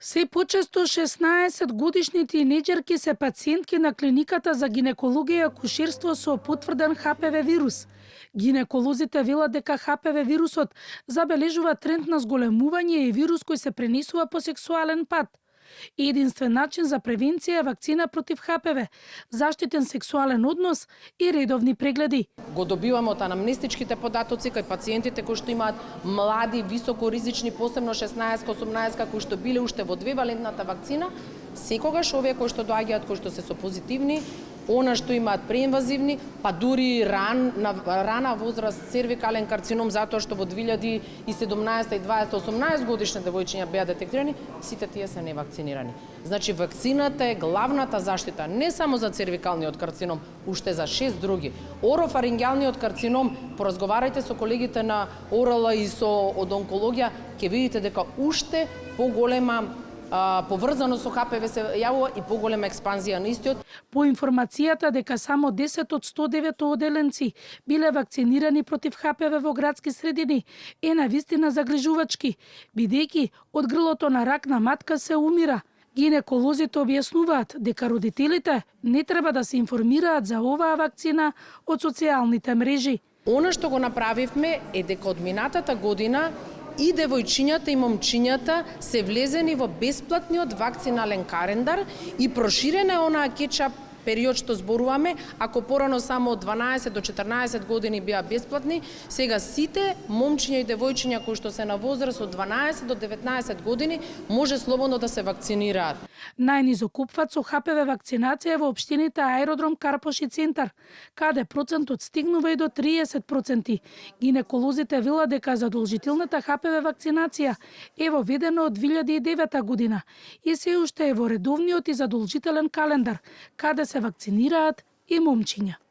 Се почесто 16-годишни тинеџерки се пациентки на клиниката за гинекологија и акушерство со потврден ХПВ вирус. Гинеколозите велат дека ХПВ вирусот забележува тренд на зголемување и вирус кој се пренесува по сексуален пат. Единствен начин за превенција е вакцина против ХПВ, заштитен сексуален однос и редовни прегледи. Го добиваме од анамнестичките податоци кај пациентите кои што имаат млади, високоризични, посебно 16-18 кои што биле уште во двевалентната вакцина, секогаш овие кои што доаѓаат, кои што се со позитивни, она што имаат преинвазивни, па дури рана возраст цервикален карцином, затоа што во 2017 и 20 18 годишни девојчиња беа детектирани, сите тие се невакцинирани. Значи вакцината е главната заштита не само за цервикалниот карцином, уште за 6 други. Орофарингјалниот карцином, поразговарајте со колегите на ОРЛ и со од онкологија, ќе видите дека уште поголема поврзано со ХПВ се јавува и поголема експанзија на истиот. По информацијата дека само 10 од 109 оделенци биле вакцинирани против ХПВ во градски средини е навистина загрижувачки, бидејќи од грлото на рак на матка се умира. Гинеколозите објаснуваат дека родителите не треба да се информираат за оваа вакцина од социјалните мрежи. Она што го направивме е дека од минатата година и девојчињата и момчињата се влезени во бесплатниот вакцинален календар и проширена е онаа кетчап период што зборуваме, ако порано само од 12 до 14 години беа бесплатни, сега сите момчиња и девојчиња кои што се на возраст од 12 до 19 години може слободно да се вакцинираат. Најнизок упфат со ХПВ вакцинација во општините Аеродром, Карпош и Центар, каде процентот стигнува и до 30%. Гинеколозите велат дека задолжителната ХПВ вакцинација е воведена од 2009 година и се уште е во редовниот и задолжителен календар, каде се вакцинираат и момчиња.